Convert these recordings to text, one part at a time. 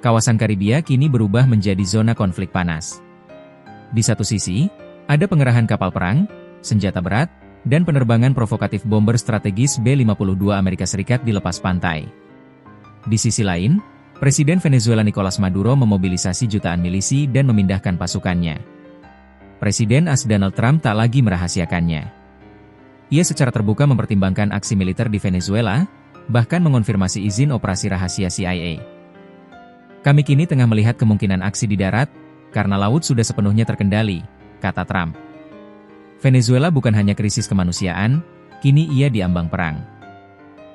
kawasan Karibia kini berubah menjadi zona konflik panas. Di satu sisi, ada pengerahan kapal perang, senjata berat, dan penerbangan provokatif bomber strategis B-52 Amerika Serikat di lepas pantai. Di sisi lain, Presiden Venezuela Nicolas Maduro memobilisasi jutaan milisi dan memindahkan pasukannya. Presiden AS Donald Trump tak lagi merahasiakannya. Ia secara terbuka mempertimbangkan aksi militer di Venezuela, bahkan mengonfirmasi izin operasi rahasia CIA. Kami kini tengah melihat kemungkinan aksi di darat, karena laut sudah sepenuhnya terkendali, kata Trump. Venezuela bukan hanya krisis kemanusiaan, kini ia diambang perang.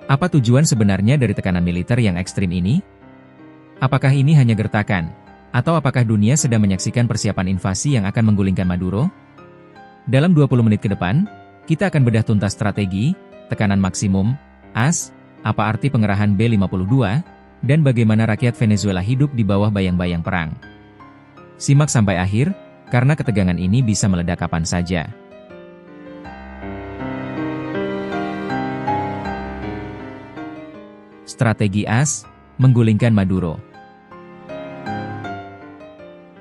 Apa tujuan sebenarnya dari tekanan militer yang ekstrim ini? Apakah ini hanya gertakan? Atau apakah dunia sedang menyaksikan persiapan invasi yang akan menggulingkan Maduro? Dalam 20 menit ke depan, kita akan bedah tuntas strategi, tekanan maksimum, AS, apa arti pengerahan B-52, dan bagaimana rakyat Venezuela hidup di bawah bayang-bayang perang. Simak sampai akhir, karena ketegangan ini bisa meledak kapan saja. Strategi AS, menggulingkan Maduro.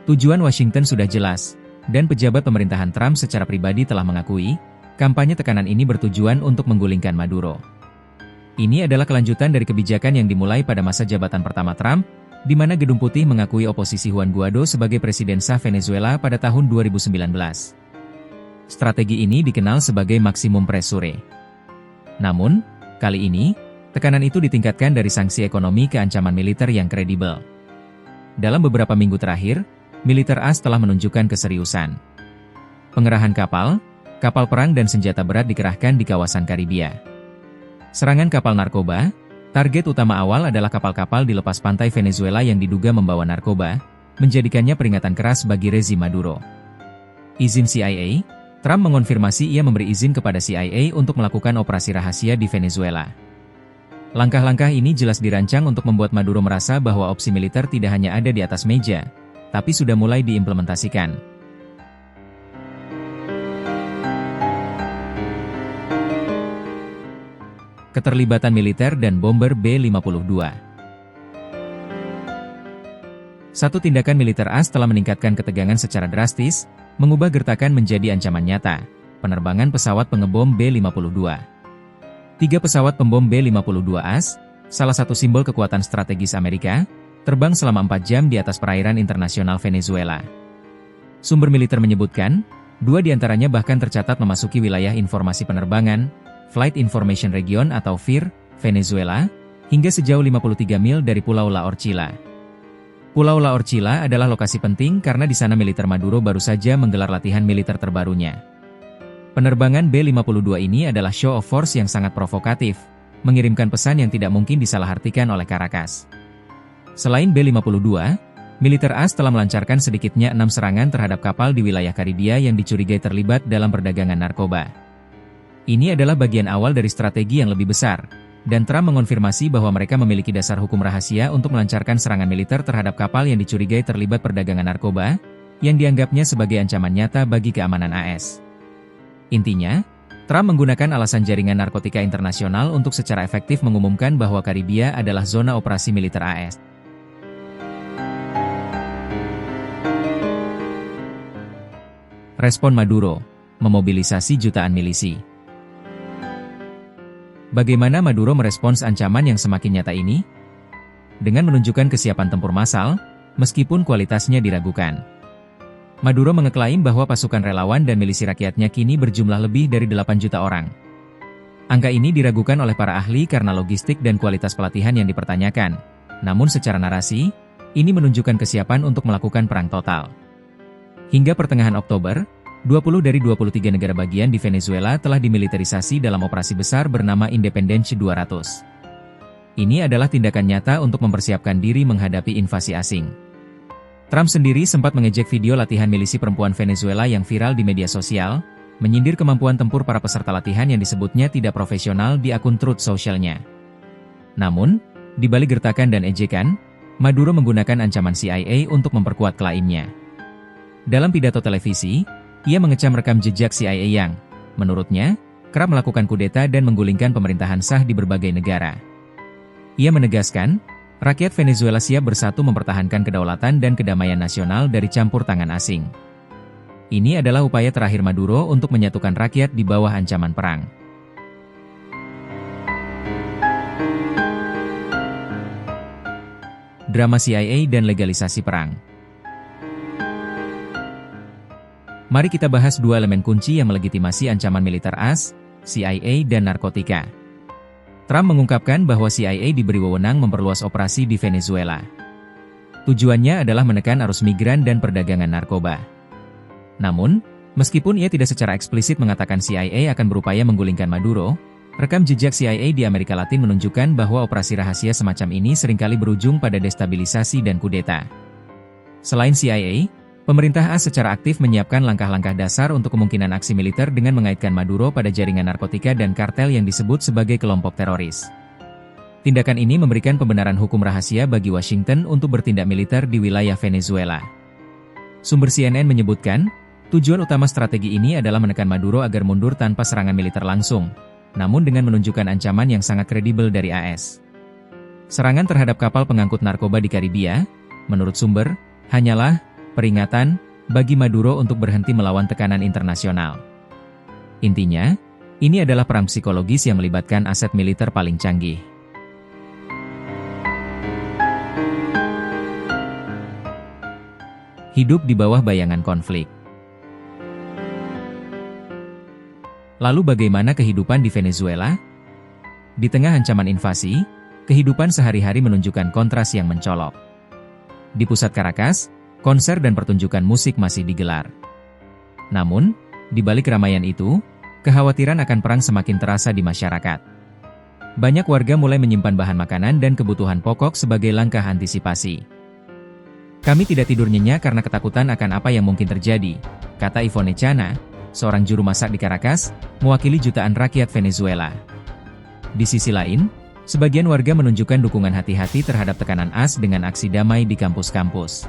Tujuan Washington sudah jelas, dan pejabat pemerintahan Trump secara pribadi telah mengakui, kampanye tekanan ini bertujuan untuk menggulingkan Maduro. Ini adalah kelanjutan dari kebijakan yang dimulai pada masa jabatan pertama Trump, di mana Gedung Putih mengakui oposisi Juan Guaido sebagai presiden sah Venezuela pada tahun 2019. Strategi ini dikenal sebagai maksimum pressure. Namun, kali ini, tekanan itu ditingkatkan dari sanksi ekonomi ke ancaman militer yang kredibel. Dalam beberapa minggu terakhir, militer AS telah menunjukkan keseriusan. Pengerahan kapal perang dan senjata berat dikerahkan di kawasan Karibia. Serangan kapal narkoba, target utama awal adalah kapal-kapal di lepas pantai Venezuela yang diduga membawa narkoba, menjadikannya peringatan keras bagi rezim Maduro. Izin CIA, Trump mengonfirmasi ia memberi izin kepada CIA untuk melakukan operasi rahasia di Venezuela. Langkah-langkah ini jelas dirancang untuk membuat Maduro merasa bahwa opsi militer tidak hanya ada di atas meja, tapi sudah mulai diimplementasikan. Keterlibatan militer dan bomber B-52. Satu tindakan militer AS telah meningkatkan ketegangan secara drastis, mengubah gertakan menjadi ancaman nyata, penerbangan pesawat pengebom B-52. 3 pesawat pembom B-52 AS, salah satu simbol kekuatan strategis Amerika, terbang selama 4 jam di atas perairan internasional Venezuela. Sumber militer menyebutkan, 2 diantaranya bahkan tercatat memasuki wilayah informasi penerbangan, Flight Information Region atau FIR, Venezuela, hingga sejauh 53 mil dari Pulau La Orchila. Pulau La Orchila adalah lokasi penting karena di sana militer Maduro baru saja menggelar latihan militer terbarunya. Penerbangan B-52 ini adalah show of force yang sangat provokatif, mengirimkan pesan yang tidak mungkin disalahartikan oleh Caracas. Selain B-52, militer AS telah melancarkan sedikitnya 6 serangan terhadap kapal di wilayah Karibia yang dicurigai terlibat dalam perdagangan narkoba. Ini adalah bagian awal dari strategi yang lebih besar, dan Trump mengonfirmasi bahwa mereka memiliki dasar hukum rahasia untuk melancarkan serangan militer terhadap kapal yang dicurigai terlibat perdagangan narkoba, yang dianggapnya sebagai ancaman nyata bagi keamanan AS. Intinya, Trump menggunakan alasan jaringan narkotika internasional untuk secara efektif mengumumkan bahwa Karibia adalah zona operasi militer AS. Respon Maduro, memobilisasi jutaan milisi. Bagaimana Maduro merespons ancaman yang semakin nyata ini? Dengan menunjukkan kesiapan tempur massal, meskipun kualitasnya diragukan. Maduro mengeklaim bahwa pasukan relawan dan milisi rakyatnya kini berjumlah lebih dari 8 juta orang. Angka ini diragukan oleh para ahli karena logistik dan kualitas pelatihan yang dipertanyakan. Namun secara narasi, ini menunjukkan kesiapan untuk melakukan perang total. Hingga pertengahan Oktober, 20 dari 23 negara bagian di Venezuela telah dimiliterisasi dalam operasi besar bernama Independence 200. Ini adalah tindakan nyata untuk mempersiapkan diri menghadapi invasi asing. Trump sendiri sempat mengejek video latihan milisi perempuan Venezuela yang viral di media sosial, menyindir kemampuan tempur para peserta latihan yang disebutnya tidak profesional di akun Truth Social-nya. Namun, di balik gertakan dan ejekan, Maduro menggunakan ancaman CIA untuk memperkuat klaimnya. Dalam pidato televisi, ia mengecam rekam jejak CIA yang, menurutnya, kerap melakukan kudeta dan menggulingkan pemerintahan sah di berbagai negara. Ia menegaskan, Rakyat Venezuela siap bersatu mempertahankan kedaulatan dan kedamaian nasional dari campur tangan asing. Ini adalah upaya terakhir Maduro untuk menyatukan rakyat di bawah ancaman perang. Drama CIA dan legalisasi perang. Mari kita bahas dua elemen kunci yang melegitimasi ancaman militer AS, CIA dan narkotika. Trump mengungkapkan bahwa CIA diberi wewenang memperluas operasi di Venezuela. Tujuannya adalah menekan arus migran dan perdagangan narkoba. Namun, meskipun ia tidak secara eksplisit mengatakan CIA akan berupaya menggulingkan Maduro, rekam jejak CIA di Amerika Latin menunjukkan bahwa operasi rahasia semacam ini seringkali berujung pada destabilisasi dan kudeta. Selain CIA, pemerintah AS secara aktif menyiapkan langkah-langkah dasar untuk kemungkinan aksi militer dengan mengaitkan Maduro pada jaringan narkotika dan kartel yang disebut sebagai kelompok teroris. Tindakan ini memberikan pembenaran hukum rahasia bagi Washington untuk bertindak militer di wilayah Venezuela. Sumber CNN menyebutkan, tujuan utama strategi ini adalah menekan Maduro agar mundur tanpa serangan militer langsung, namun dengan menunjukkan ancaman yang sangat kredibel dari AS. Serangan terhadap kapal pengangkut narkoba di Karibia, menurut sumber, hanyalah peringatan bagi Maduro untuk berhenti melawan tekanan internasional. Intinya, ini adalah perang psikologis yang melibatkan aset militer paling canggih. Hidup di bawah bayangan konflik. Lalu bagaimana kehidupan di Venezuela? Di tengah ancaman invasi, kehidupan sehari-hari menunjukkan kontras yang mencolok. Di pusat Caracas, konser dan pertunjukan musik masih digelar. Namun, di balik keramaian itu, kekhawatiran akan perang semakin terasa di masyarakat. Banyak warga mulai menyimpan bahan makanan dan kebutuhan pokok sebagai langkah antisipasi. Kami tidak tidur nyenyak karena ketakutan akan apa yang mungkin terjadi, kata Ivonne Chana, seorang juru masak di Caracas, mewakili jutaan rakyat Venezuela. Di sisi lain, sebagian warga menunjukkan dukungan hati-hati terhadap tekanan AS dengan aksi damai di kampus-kampus.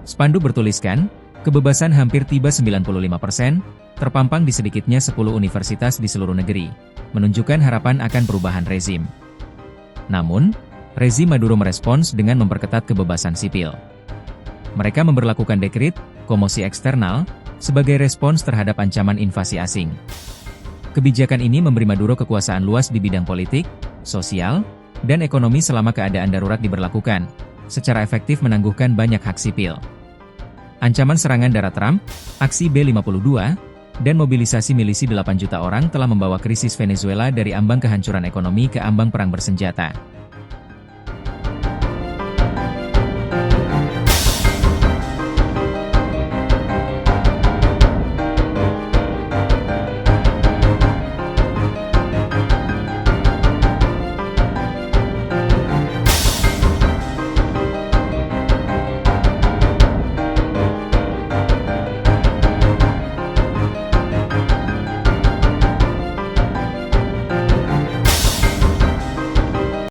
Spanduk bertuliskan, kebebasan hampir tiba 95%, terpampang di sedikitnya 10 universitas di seluruh negeri, menunjukkan harapan akan perubahan rezim. Namun, rezim Maduro merespons dengan memperketat kebebasan sipil. Mereka memberlakukan dekret, komosi eksternal, sebagai respons terhadap ancaman invasi asing. Kebijakan ini memberi Maduro kekuasaan luas di bidang politik, sosial, dan ekonomi selama keadaan darurat diberlakukan, secara efektif menangguhkan banyak hak sipil. Ancaman serangan darat Trump, aksi B-52, dan mobilisasi milisi 8 juta orang telah membawa krisis Venezuela dari ambang kehancuran ekonomi ke ambang perang bersenjata.